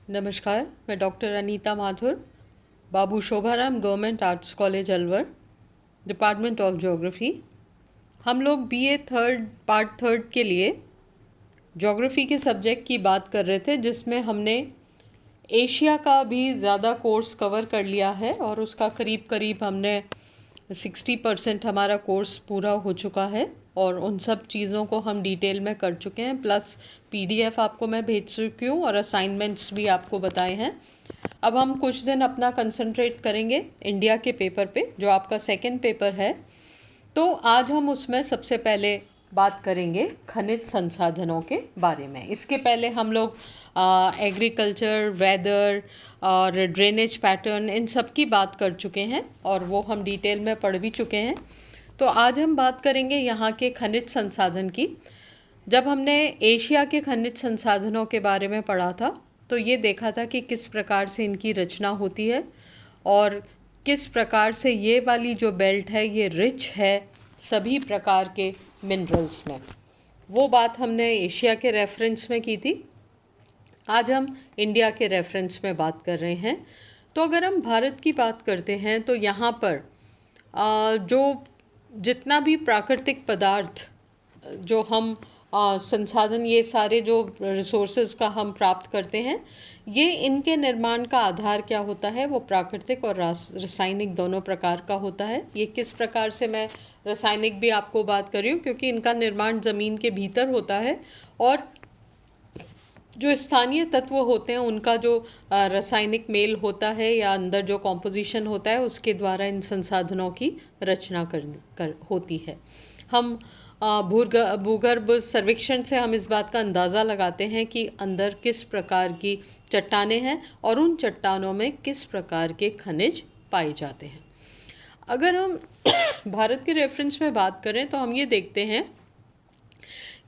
नमस्कार, मैं doctor Anita Mathur, Babu Shobharam government arts college Alwar, department of geography. हम लोग बीए पार्ट थर्ड के लिए ज्योग्राफी के सब्जेक्ट की बात कर रहे थे, जिसमें हमने एशिया का भी ज़्यादा कोर्स कवर कर लिया है और उसका करीब करीब हमने 60% हमारा कोर्स पूरा हो चुका है और उन सब चीज़ों को हम डिटेल में कर चुके हैं। प्लस पीडीएफ आपको मैं भेज चुकी हूँ और असाइनमेंट्स भी आपको बताए हैं। अब हम कुछ दिन अपना कंसंट्रेट करेंगे इंडिया के पेपर पे, जो आपका सेकंड पेपर है। तो आज हम उसमें सबसे पहले बात करेंगे खनिज संसाधनों के बारे में। इसके पहले हम लोग एग्रीकल्चर, वेदर और ड्रेनेज पैटर्न, इन सब की बात कर चुके हैं और वो हम डिटेल में पढ़ भी चुके हैं। तो आज हम बात करेंगे यहाँ के खनिज संसाधन की। जब हमने एशिया के खनिज संसाधनों के बारे में पढ़ा था तो ये देखा था कि किस प्रकार से इनकी रचना होती है और किस प्रकार से ये वाली जो बेल्ट है ये रिच है सभी प्रकार के मिनरल्स में। वो बात हमने एशिया के रेफरेंस में की थी। आज हम इंडिया के रेफरेंस में बात कर रहे हैं। तो अगर हम भारत की बात करते हैं तो यहाँ पर जो जितना भी प्राकृतिक पदार्थ जो हम संसाधन, ये सारे जो रिसोर्सेज का हम प्राप्त करते हैं, ये इनके निर्माण का आधार क्या होता है, वो प्राकृतिक और रासायनिक दोनों प्रकार का होता है। ये किस प्रकार से, मैं रासायनिक भी आपको बात कर रही हूँ क्योंकि इनका निर्माण ज़मीन के भीतर होता है और जो स्थानीय तत्व होते हैं उनका जो रासायनिक मेल होता है या अंदर जो कॉम्पोजिशन होता है उसके द्वारा इन संसाधनों की रचना होती है। हम भूगर्भ सर्वेक्षण से हम इस बात का अंदाज़ा लगाते हैं कि अंदर किस प्रकार की चट्टानें हैं और उन चट्टानों में किस प्रकार के खनिज पाए जाते हैं। अगर हम भारत के रेफरेंस में बात करें तो हम ये देखते हैं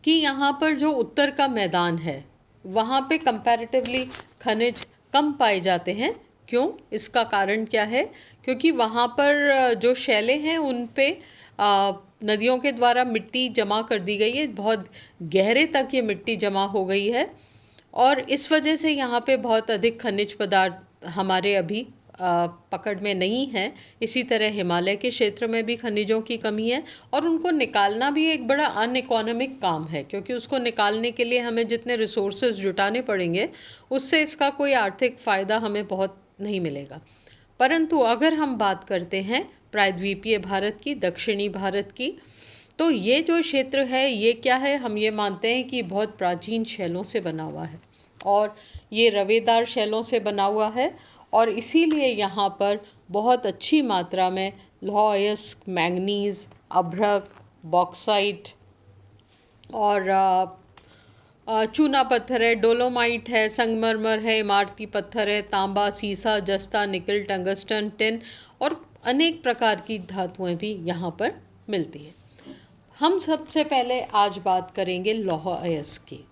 कि यहाँ पर जो उत्तर का मैदान है वहाँ पे कंपैरेटिवली खनिज कम पाए जाते हैं। क्यों? इसका कारण क्या है? क्योंकि वहाँ पर जो शैलें हैं उन पे नदियों के द्वारा मिट्टी जमा कर दी गई है, बहुत गहरे तक ये मिट्टी जमा हो गई है और इस वजह से यहाँ पे बहुत अधिक खनिज पदार्थ हमारे अभी पकड़ में नहीं है। इसी तरह हिमालय के क्षेत्र में भी खनिजों की कमी है और उनको निकालना भी एक बड़ा अनइकोनॉमिक काम है, क्योंकि उसको निकालने के लिए हमें जितने रिसोर्सेज जुटाने पड़ेंगे उससे इसका कोई आर्थिक फ़ायदा हमें बहुत नहीं मिलेगा। परंतु अगर हम बात करते हैं प्रायद्वीपीय भारत की, दक्षिणी भारत की, तो ये जो क्षेत्र है ये क्या है, हम ये मानते हैं कि बहुत प्राचीन शैलों से बना हुआ है और ये रवेदार शैलों से बना हुआ है और इसीलिए यहाँ पर बहुत अच्छी मात्रा में लौह अयस्क, मैंगनीज़, अभ्रक, बॉक्साइट और चूना पत्थर है, डोलोमाइट है, संगमरमर है, इमारती पत्थर है, तांबा, सीसा, जस्ता, निकल, टंगस्टन, टिन और अनेक प्रकार की धातुएं भी यहाँ पर मिलती है। हम सबसे पहले आज बात करेंगे लौह अयस्क की।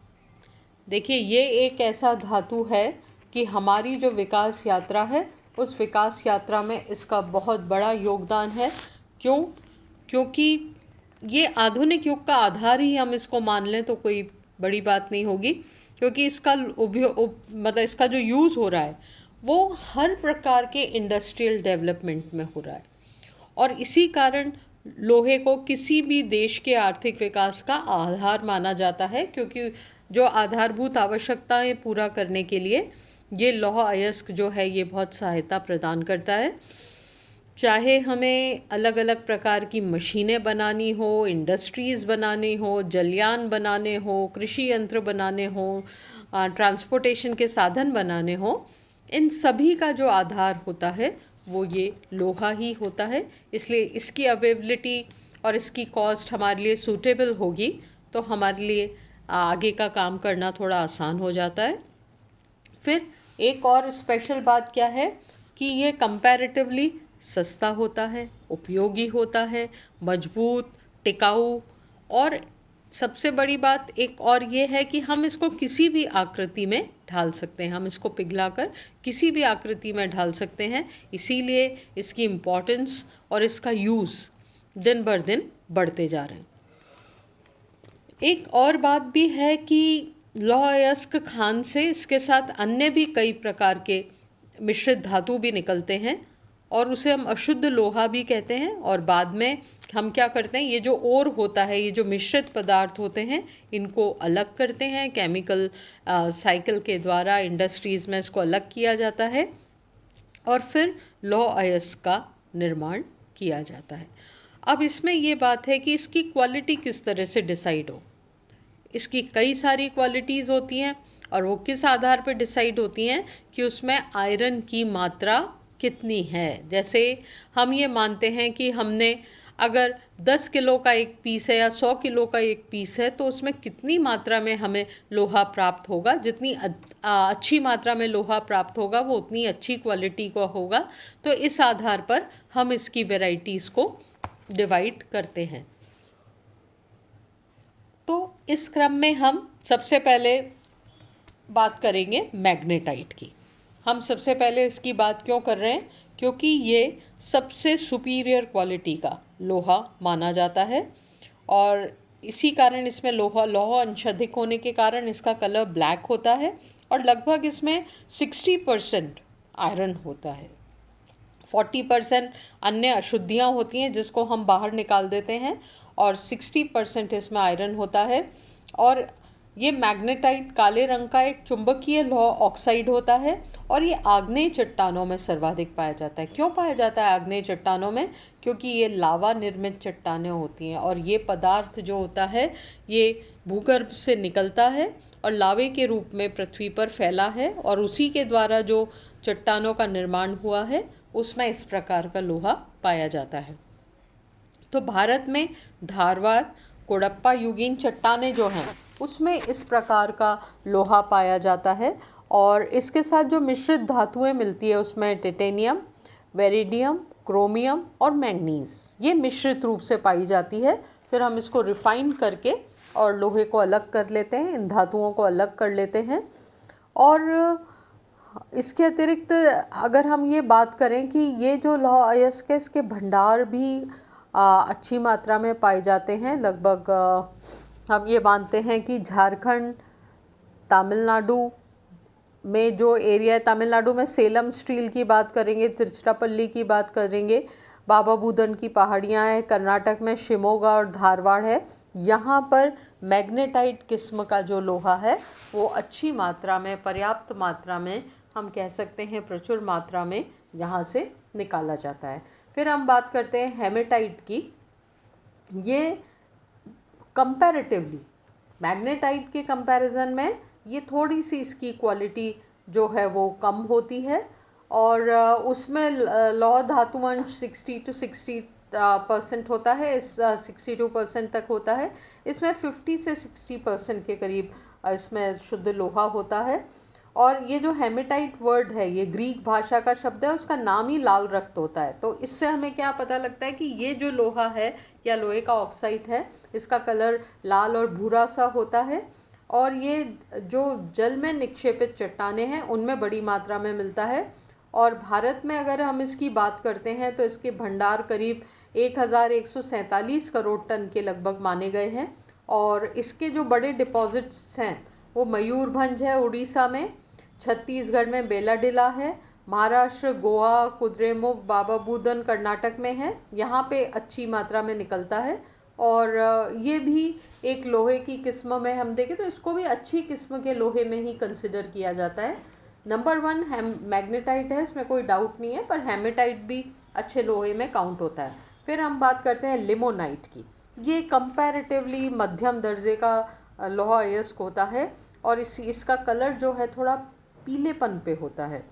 देखिए, ये एक ऐसा धातु है कि हमारी जो विकास यात्रा है उस विकास यात्रा में इसका बहुत बड़ा योगदान है। क्यों? क्योंकि ये आधुनिक युग का आधार ही हम इसको मान लें तो कोई बड़ी बात नहीं होगी, क्योंकि इसका मतलब इसका जो यूज़ हो रहा है वो हर प्रकार के इंडस्ट्रियल डेवलपमेंट में हो रहा है और इसी कारण लोहे को किसी भी देश के आर्थिक विकास का आधार माना जाता है, क्योंकि जो आधारभूत आवश्यकताएं पूरा करने के लिए ये लौह अयस्क जो है ये बहुत सहायता प्रदान करता है। चाहे हमें अलग अलग प्रकार की मशीनें बनानी हो, इंडस्ट्रीज़ बनानी हो, जलयान बनाने हो, कृषि यंत्र बनाने हो, ट्रांसपोर्टेशन के साधन बनाने हो, इन सभी का जो आधार होता है वो ये लोहा ही होता है। इसलिए इसकी अवेलेबिलिटी और इसकी कॉस्ट हमारे लिए सूटेबल होगी तो हमारे लिए आगे का काम करना थोड़ा आसान हो जाता है। फिर एक और स्पेशल बात क्या है कि ये कंपैरेटिवली सस्ता होता है, उपयोगी होता है, मजबूत, टिकाऊ और सबसे बड़ी बात एक और ये है कि हम इसको किसी भी आकृति में ढाल सकते हैं। हम इसको पिघलाकर किसी भी आकृति में ढाल सकते हैं। इसीलिए इसकी इम्पोर्टेंस और इसका यूज़ दिन बर दिन बढ़ते जा रहे हैं। एक और बात भी है कि लौह अयस्क खान से इसके साथ अन्य भी कई प्रकार के मिश्रित धातु भी निकलते हैं और उसे हम अशुद्ध लोहा भी कहते हैं। और बाद में हम क्या करते हैं, ये जो ओर होता है, ये जो मिश्रित पदार्थ होते हैं, इनको अलग करते हैं केमिकल साइकिल के द्वारा। इंडस्ट्रीज़ में इसको अलग किया जाता है और फिर लौह अयस्क का निर्माण किया जाता है। अब इसमें ये बात है कि इसकी क्वालिटी किस तरह से डिसाइड हो। इसकी कई सारी क्वालिटीज़ होती हैं और वो किस आधार पर डिसाइड होती हैं कि उसमें आयरन की मात्रा कितनी है। जैसे हम ये मानते हैं कि हमने अगर 10 किलो का एक पीस है या 100 किलो का एक पीस है, तो उसमें कितनी मात्रा में हमें लोहा प्राप्त होगा। जितनी अच्छी मात्रा में लोहा प्राप्त होगा वो उतनी अच्छी क्वालिटी का होगा। तो इस आधार पर हम इसकी वैरायटीज़ को डिवाइड करते हैं। तो इस क्रम में हम सबसे पहले बात करेंगे मैग्नेटाइट की। हम सबसे पहले इसकी बात क्यों कर रहे हैं, क्योंकि ये सबसे सुपीरियर क्वालिटी का लोहा माना जाता है और इसी कारण इसमें लौह अंश अधिक होने के कारण इसका कलर ब्लैक होता है और लगभग इसमें 60% आयरन होता है। 40% अन्य अशुद्धियाँ होती हैं जिसको हम बाहर निकाल देते हैं और 60% इसमें आयरन होता है। और ये मैग्नेटाइट काले रंग का एक चुंबकीय लौह ऑक्साइड होता है और ये आग्नेय चट्टानों में सर्वाधिक पाया जाता है। क्यों पाया जाता है आग्नेय चट्टानों में? क्योंकि ये लावा निर्मित चट्टानें होती हैं और ये पदार्थ जो होता है ये भूगर्भ से निकलता है और लावे के रूप में पृथ्वी पर फैला है और उसी के द्वारा जो चट्टानों का निर्माण हुआ है उसमें इस प्रकार का लोहा पाया जाता है। तो भारत में धारवाड़ कोडप्पा युगीन चट्टानें जो हैं उसमें इस प्रकार का लोहा पाया जाता है और इसके साथ जो मिश्रित धातुएं मिलती है उसमें टिटेनियम, वेरिडियम, क्रोमियम और मैंगनीज ये मिश्रित रूप से पाई जाती है। फिर हम इसको रिफाइन करके और लोहे को अलग कर लेते हैं, इन धातुओं को अलग कर लेते हैं। और इसके अतिरिक्त अगर हम ये बात करें कि ये जो लौह अयस्क है इसके भंडार भी अच्छी मात्रा में पाए जाते हैं। लगभग हम ये मानते हैं कि झारखंड, तमिलनाडु में जो एरिया है, तमिलनाडु में सेलम स्टील की बात करेंगे, तिरुचिरापल्ली की बात करेंगे, बाबा बुदन की पहाड़ियाँ हैं, कर्नाटक में शिमोगा और धारवाड़ है। यहाँ पर मैग्नेटाइट किस्म का जो लोहा है वो अच्छी मात्रा में, पर्याप्त मात्रा में, हम कह सकते हैं प्रचुर मात्रा में यहाँ से निकाला जाता है। फिर हम बात करते हैं हेमेटाइट की। ये कंपैरेटिवली मैग्नेटाइट के कंपैरिजन में ये थोड़ी सी इसकी क्वालिटी जो है वो कम होती है और उसमें लौह धातु अंश 60 to 60% होता है, इस 62% तक होता है। इसमें 50 से 60% के करीब इसमें शुद्ध लोहा होता है। और ये जो हेमेटाइट वर्ड है ये ग्रीक भाषा का शब्द है, उसका नाम ही लाल रक्त होता है। तो इससे हमें क्या पता लगता है कि ये जो लोहा है या लोहे का ऑक्साइड है इसका कलर लाल और भूरा सा होता है और ये जो जल में निक्षेपित चट्टानें हैं उनमें बड़ी मात्रा में मिलता है। और भारत में अगर हम इसकी बात करते हैं तो इसके भंडार करीब 1147 करोड़ टन के लगभग माने गए हैं। और इसके जो बड़े डिपॉजिट्स हैं वो मयूरभंज है उड़ीसा में, छत्तीसगढ़ में बेलाडिला है, महाराष्ट्र, गोवा, कुद्रेमुख, बाबा बुदन कर्नाटक में है। यहाँ पे अच्छी मात्रा में निकलता है और ये भी एक लोहे की किस्म में हम देखें तो इसको भी अच्छी किस्म के लोहे में ही कंसिडर किया जाता है। नंबर 1 मैग्नेटाइट है, इसमें कोई डाउट नहीं है, पर हेमेटाइट भी अच्छे लोहे में काउंट होता है। फिर हम बात करते हैं लिमोनाइट की। ये कंपैरेटिवली मध्यम दर्जे का लोहा अयस्क होता है और इसका कलर जो है थोड़ा पीलेपन पे होता है।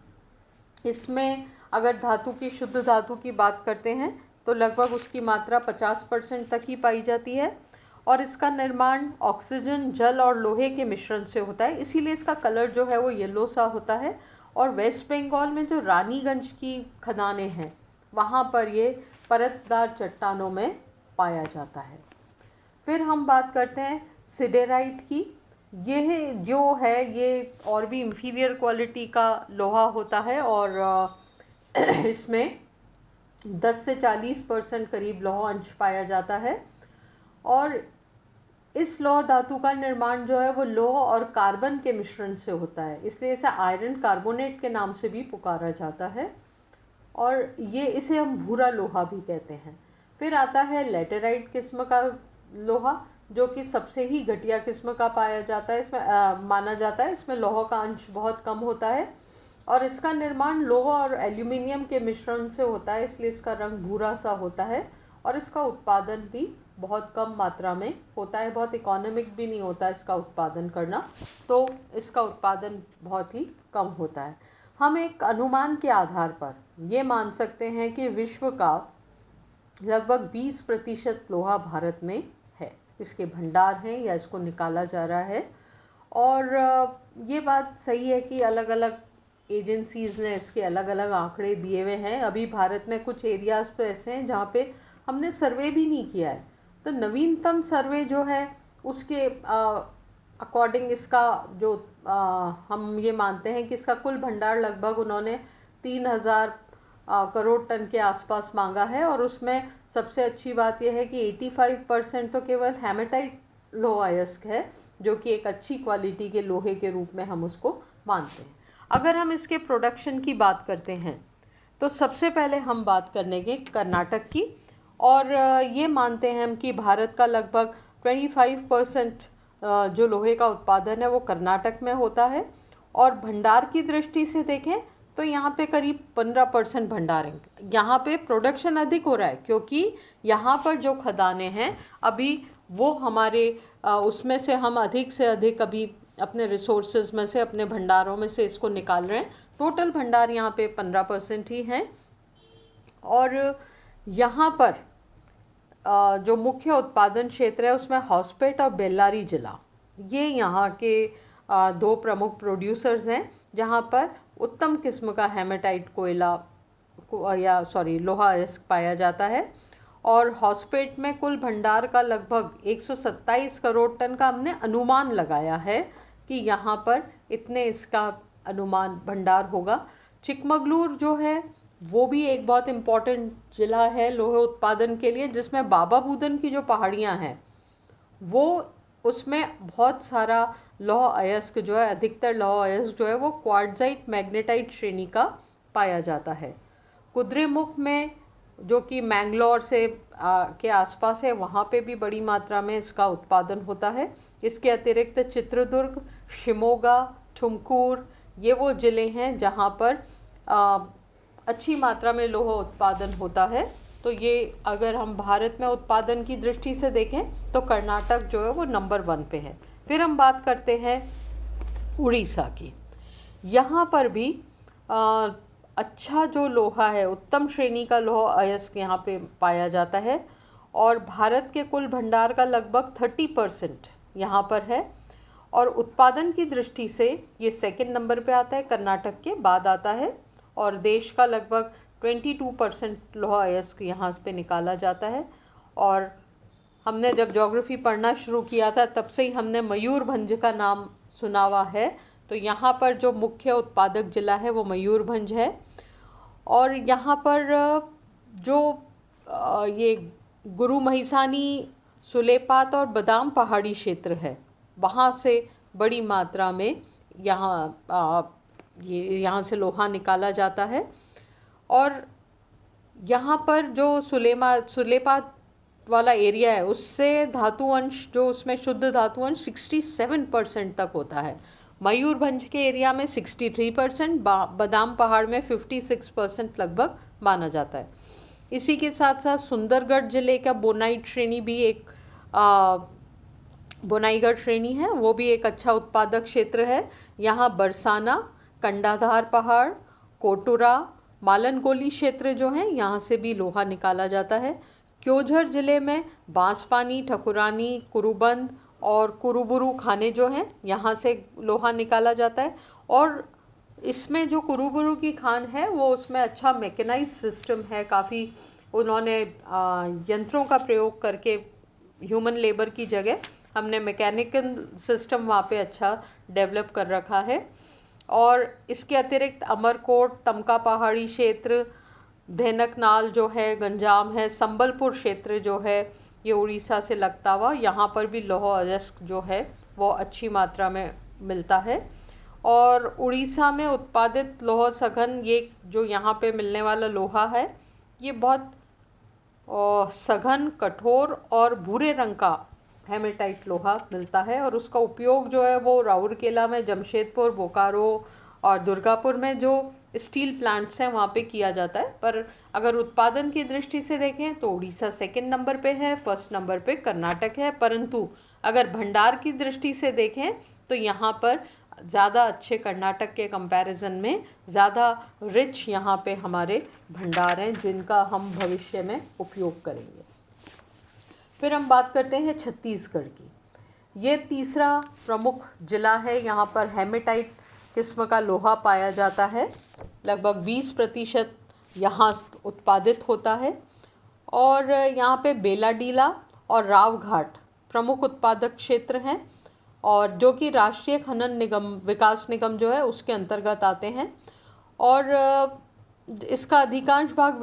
इसमें अगर धातु की, शुद्ध धातु की बात करते हैं तो लगभग उसकी मात्रा 50% तक ही पाई जाती है और इसका निर्माण ऑक्सीजन, जल और लोहे के मिश्रण से होता है, इसीलिए इसका कलर जो है वो येलो सा होता है। और वेस्ट बंगाल में जो रानीगंज की खदानें हैं वहाँ पर ये परतदार चट्टानों में पाया जाता है। फिर हम बात करते हैं सिडेराइट की। यह जो है ये और भी इंफीरियर क्वालिटी का लोहा होता है और इसमें 10 से 40% करीब लौह अंश पाया जाता है। और इस लौह धातु का निर्माण जो है वो लौह और कार्बन के मिश्रण से होता है, इसलिए इसे आयरन कार्बोनेट के नाम से भी पुकारा जाता है और ये इसे हम भूरा लोहा भी कहते हैं। फिर आता है लेटेराइट किस्म का लोहा, जो कि सबसे ही घटिया किस्म का पाया जाता है, इसमें माना जाता है। इसमें लौह का अंश बहुत कम होता है और इसका निर्माण लोहा और एल्यूमिनियम के मिश्रण से होता है, इसलिए इसका रंग भूरा सा होता है और इसका उत्पादन भी बहुत कम मात्रा में होता है, बहुत इकोनॉमिक भी नहीं होता इसका उत्पादन करना, तो इसका उत्पादन बहुत ही कम होता है। हम एक अनुमान के आधार पर ये मान सकते हैं कि विश्व का लगभग 20% लोहा भारत में है, इसके भंडार हैं या इसको निकाला जा रहा है। और ये बात सही है कि अलग अलग एजेंसीज़ ने इसके अलग अलग आंकड़े दिए हुए हैं। अभी भारत में कुछ एरियाज़ तो ऐसे हैं जहाँ पे हमने सर्वे भी नहीं किया है, तो नवीनतम सर्वे जो है उसके अकॉर्डिंग इसका जो हम ये मानते हैं कि इसका कुल भंडार लगभग उन्होंने 3000 करोड़ टन के आसपास मांगा है और उसमें सबसे अच्छी बात यह है कि 85% तो केवल हेमेटाइट लोहा अयस्क है, जो कि एक अच्छी क्वालिटी के लोहे के रूप में हम उसको मानते हैं। अगर हम इसके प्रोडक्शन की बात करते हैं तो सबसे पहले हम बात करेंगे कर्नाटक की, और ये मानते हैं हम कि भारत का लगभग 25% जो लोहे का उत्पादन है वो कर्नाटक में होता है। और भंडार की दृष्टि से देखें तो यहाँ पे करीब 15% भंडार हैं। यहाँ पे प्रोडक्शन अधिक हो रहा है क्योंकि यहाँ पर जो खदानें हैं अभी वो हमारे उसमें से हम अधिक से अधिक अभी अपने रिसोर्सेज में से, अपने भंडारों में से इसको निकाल रहे हैं। टोटल भंडार यहाँ पे 15% ही हैं। और यहाँ पर जो मुख्य उत्पादन क्षेत्र है उसमें हॉस्पेट और बेल्लारी जिला, ये यहाँ के दो प्रमुख प्रोड्यूसर्स हैं जहाँ पर उत्तम किस्म का हेमेटाइट कोयला लोहा अयस्क पाया जाता है। और हॉस्पेट में कुल भंडार का लगभग 127 करोड़ टन का हमने अनुमान लगाया है कि यहाँ पर इतने इसका अनुमान भंडार होगा। चिकमगलूर जो है वो भी एक बहुत इम्पॉर्टेंट ज़िला है लोहे उत्पादन के लिए, जिसमें बाबा बुदन की जो पहाड़ियाँ हैं वो उसमें बहुत सारा लौह अयस्क जो है, अधिकतर लौह अयस्क जो है वो क्वार्ट्जाइट मैग्नेटाइट श्रेणी का पाया जाता है। कुद्रेमुख में जो कि मैंगलोर से के आसपास है, वहाँ पे भी बड़ी मात्रा में इसका उत्पादन होता है। इसके अतिरिक्त चित्रदुर्ग, शिमोगा, ठुमकुर, ये वो ज़िले हैं जहाँ पर अच्छी मात्रा में लोहा उत्पादन होता है। तो ये अगर हम भारत में उत्पादन की दृष्टि से देखें तो कर्नाटक जो है वो नंबर 1 पे है। फिर हम बात करते हैं उड़ीसा की। यहाँ पर भी अच्छा जो लोहा है, उत्तम श्रेणी का लोहा अयस्क यहाँ पे पाया जाता है और भारत के कुल भंडार का लगभग 30% यहाँ पर है। और उत्पादन की दृष्टि से ये सेकंड नंबर पे आता है, कर्नाटक के बाद आता है। और देश का लगभग 22% लोहा अयस्क यहाँ पे निकाला जाता है। और हमने जब ज्योग्राफी पढ़ना शुरू किया था तब से ही हमने मयूरभंज का नाम सुना हुआ है, तो यहाँ पर जो मुख्य उत्पादक जिला है वो मयूरभंज है। और यहाँ पर जो ये गुरु महिसानी, सुलेपात और बादाम पहाड़ी क्षेत्र है, वहाँ से बड़ी मात्रा में यहाँ से लोहा निकाला जाता है। और यहाँ पर जो सुलेपात वाला एरिया है उससे धातु अंश जो उसमें शुद्ध धातु अंश 67% तक होता है। मयूरभंज के एरिया में 63%, बादाम पहाड़ में 56% लगभग माना जाता है। इसी के साथ साथ सुंदरगढ़ जिले का बोनाइट श्रेणी भी एक बोनाईगढ़ श्रेणी है, वो भी एक अच्छा उत्पादक क्षेत्र है। यहाँ बरसाना, कंडाधार पहाड़, कोटुरा, मालनगोली क्षेत्र जो हैं यहाँ से भी लोहा निकाला जाता है। क्योंझर ज़िले में बांसपानी, ठकुरानी, कुरुबंद और कुरुबुरु खाने जो हैं यहाँ से लोहा निकाला जाता है। और इसमें जो कुरुबुरु की खान है वो उसमें अच्छा मैकेनाइज सिस्टम है, काफ़ी उन्होंने यंत्रों का प्रयोग करके ह्यूमन लेबर की जगह हमने मैकेनिकल सिस्टम वहाँ पे अच्छा डेवलप कर रखा है। और इसके अतिरिक्त अमरकोट, तमका पहाड़ी क्षेत्र, धेनकनाल जो है, गंजाम है, संबलपुर क्षेत्र जो है, ये उड़ीसा से लगता हुआ, यहाँ पर भी लौह अयस्क जो है वो अच्छी मात्रा में मिलता है। और उड़ीसा में उत्पादित लौह सघन, ये जो यहाँ पे मिलने वाला लोहा है ये बहुत सघन, कठोर और भूरे रंग का हेमेटाइट लोहा मिलता है। और उसका उपयोग जो है वो राउरकेला में, जमशेदपुर, बोकारो और दुर्गापुर में जो स्टील प्लांट्स हैं वहाँ पे किया जाता है। पर अगर उत्पादन की दृष्टि से देखें तो उड़ीसा सेकंड नंबर पे है, फर्स्ट नंबर पे कर्नाटक है। परंतु अगर भंडार की दृष्टि से देखें तो यहाँ पर ज़्यादा अच्छे, कर्नाटक के कंपैरिजन में ज़्यादा रिच यहाँ पे हमारे भंडार हैं जिनका हम भविष्य में उपयोग करेंगे। फिर हम बात करते हैं छत्तीसगढ़ की। ये तीसरा प्रमुख जिला है। यहाँ पर हेमेटाइट किस्म का लोहा पाया जाता है। लगभग 20% यहाँ उत्पादित होता है। और यहाँ पे बेलाडीला और रावघाट प्रमुख उत्पादक क्षेत्र हैं, और जो कि राष्ट्रीय खनन निगम, विकास निगम जो है उसके अंतर्गत आते हैं। और इसका अधिकांश भाग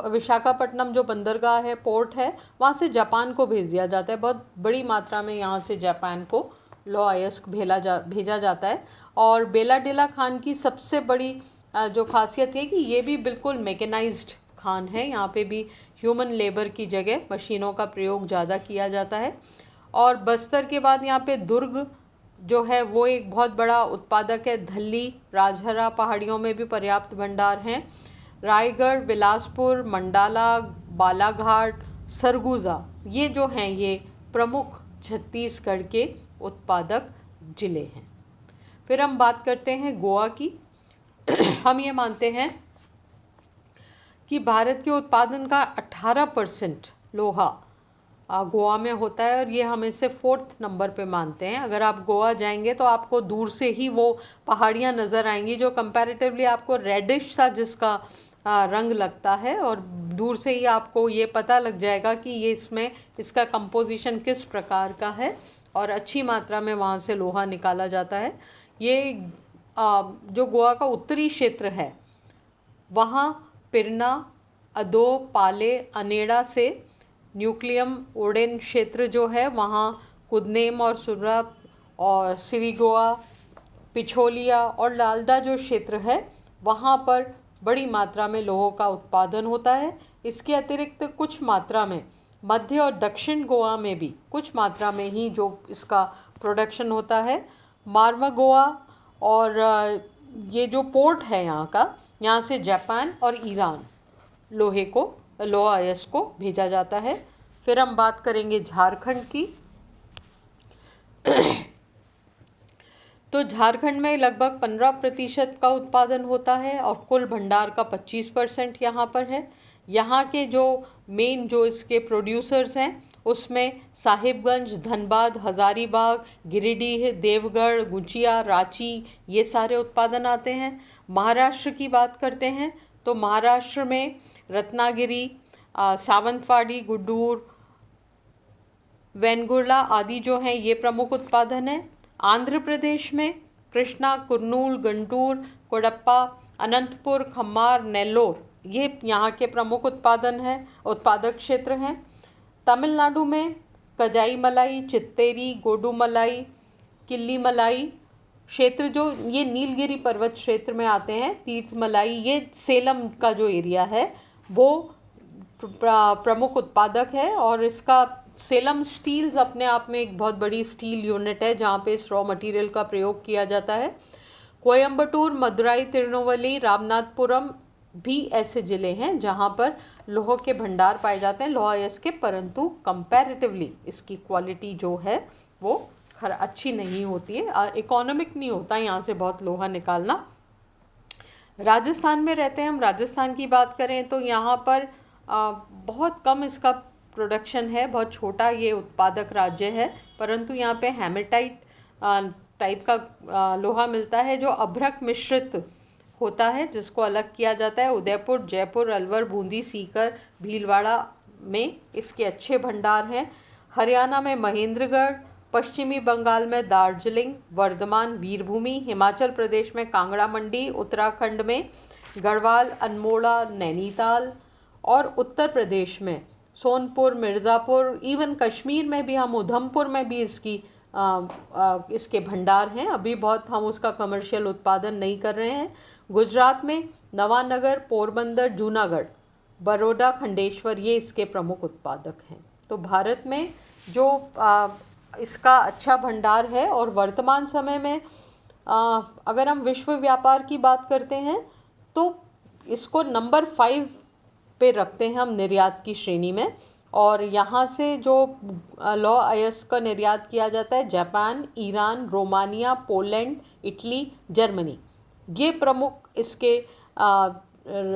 विशाखापट्टनम जो बंदरगाह है, पोर्ट है, वहाँ से जापान को भेज दिया जाता है। बहुत बड़ी मात्रा में यहाँ से जापान को लौह अयस्क भेजा जाता है। और बेलाडीला खान की सबसे बड़ी जो खासियत है कि ये भी बिल्कुल मैकेनाइज्ड खान है। यहाँ पे भी ह्यूमन लेबर की जगह मशीनों का प्रयोग ज़्यादा किया जाता है। और बस्तर के बाद यहाँ पे दुर्ग जो है वो एक बहुत बड़ा उत्पादक है। धल्ली, राजहरा पहाड़ियों में भी पर्याप्त भंडार हैं। रायगढ़, बिलासपुर, मंडाला, बालाघाट, सरगुजा, ये जो हैं ये प्रमुख छत्तीसगढ़ के उत्पादक जिले हैं। फिर हम बात करते हैं गोवा की। हम ये मानते हैं कि भारत के उत्पादन का 18% लोहा गोवा में होता है, और ये हम इसे 4th नंबर पे मानते हैं। अगर आप गोवा जाएंगे तो आपको दूर से ही वो पहाड़ियाँ नज़र आएंगी जो कंपैरेटिवली आपको रेडिश सा जिसका रंग लगता है, और दूर से ही आपको ये पता लग जाएगा कि ये इसका कंपोजिशन किस प्रकार का है, और अच्छी मात्रा में वहाँ से लोहा निकाला जाता है। ये जो गोवा का उत्तरी क्षेत्र है वहाँ पिरना, अदो, पाले, अनेड़ा से न्यूक्लियम ओडेन क्षेत्र जो है वहाँ कुदनेम और सुरत और सिरिगोआ, पिछोलिया और लालडा जो क्षेत्र है वहाँ पर बड़ी मात्रा में लोहों का उत्पादन होता है। इसके अतिरिक्त कुछ मात्रा में मध्य और दक्षिण गोवा में भी कुछ मात्रा में ही जो इसका प्रोडक्शन होता है। मार्मागोआ और ये जो पोर्ट है यहाँ से जापान और ईरान लोहा अयस्क को भेजा जाता है। फिर हम बात करेंगे झारखंड की। तो झारखंड में लगभग 15% का उत्पादन होता है, और कुल भंडार का 25% यहाँ पर है। यहाँ के जो मेन जो इसके प्रोड्यूसर्स हैं उसमें साहिबगंज, धनबाद, हज़ारीबाग, गिरिडीह, देवगढ़, गुंचिया, रांची, ये सारे उत्पादन आते हैं। महाराष्ट्र की बात करते हैं तो महाराष्ट्र में रत्नागिरी, सावंतवाड़ी, गुड्डूर, वेंगुर्ला आदि जो हैं ये प्रमुख उत्पादन है। आंध्र प्रदेश में कृष्णा, कुर्नूल, गंटूर, कोडप्पा, अनंतपुर, खम्मार, नेल्लोर, ये यहाँ के प्रमुख उत्पादक क्षेत्र हैं। तमिलनाडु में कजाई मलाई, चित्तेरी, गोडू मलाई, किल्ली मलाई क्षेत्र जो ये नीलगिरी पर्वत क्षेत्र में आते हैं। तीर्थ मलाई, ये सेलम का जो एरिया है वो प्रमुख उत्पादक है, और इसका सेलम स्टील्स अपने आप में एक बहुत बड़ी स्टील यूनिट है जहाँ पे इस रॉ मटेरियल का प्रयोग किया जाता है। कोयम्बटूर, मदुराई, तिरुनेलवेली, रामनाथपुरम भी ऐसे ज़िले हैं जहाँ पर लोह के भंडार पाए जाते हैं, लोहा अयस्क के, परंतु कंपैरेटिवली इसकी क्वालिटी जो है वो अच्छी नहीं होती है, इकोनॉमिक नहीं होता यहाँ से बहुत लोहा निकालना। राजस्थान में रहते हैं हम। राजस्थान की बात करें तो यहाँ पर बहुत कम इसका प्रोडक्शन है, बहुत छोटा ये उत्पादक राज्य है, परंतु यहाँ पे हेमेटाइट टाइप का लोहा मिलता है जो अभ्रक मिश्रित होता है, जिसको अलग किया जाता है। उदयपुर, जयपुर, अलवर, बूंदी, सीकर, भीलवाड़ा में इसके अच्छे भंडार हैं। हरियाणा में महेंद्रगढ़, पश्चिमी बंगाल में दार्जिलिंग, वर्धमान, वीरभूमि, हिमाचल प्रदेश में कांगड़ा मंडी, उत्तराखंड में गढ़वाल, अल्मोड़ा, नैनीताल, और उत्तर प्रदेश में सोनपुर, मिर्ज़ापुर, इवन कश्मीर में भी हम उधमपुर में भी इसके भंडार हैं। अभी बहुत हम उसका कमर्शियल उत्पादन नहीं कर रहे हैं। गुजरात में नवानगर, पोरबंदर, जूनागढ़, बड़ौदा, खंडेश्वर ये इसके प्रमुख उत्पादक हैं। तो भारत में जो इसका अच्छा भंडार है। और वर्तमान समय में अगर हम विश्व व्यापार की बात करते हैं तो इसको नंबर 5 पे रखते हैं हम निर्यात की श्रेणी में। और यहाँ से जो लौह अयस्क का निर्यात किया जाता है Japan, Iran, Romania, Poland, Italy, Germany, ये प्रमुख इसके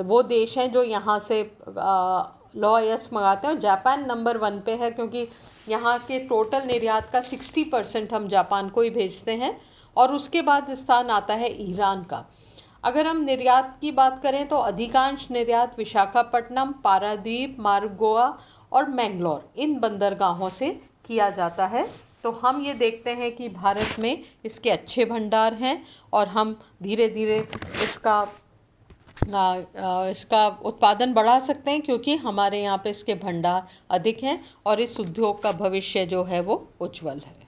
वो देश हैं जो यहाँ से लौह अयस्क मंगाते हैं। और जापान नंबर 1 पे है क्योंकि यहाँ के टोटल निर्यात का 60% हम जापान को ही भेजते हैं। और उसके बाद स्थान आता है ईरान का। अगर हम निर्यात की बात करें तो अधिकांश निर्यात विशाखापट्टनम, पारादीप, मार्गोआ और मैंगलोर इन बंदरगाहों से किया जाता है। तो हम ये देखते हैं कि भारत में इसके अच्छे भंडार हैं और हम धीरे धीरे इसका उत्पादन बढ़ा सकते हैं क्योंकि हमारे यहाँ पे इसके भंडार अधिक हैं और इस उद्योग का भविष्य जो है वो उज्जवल है।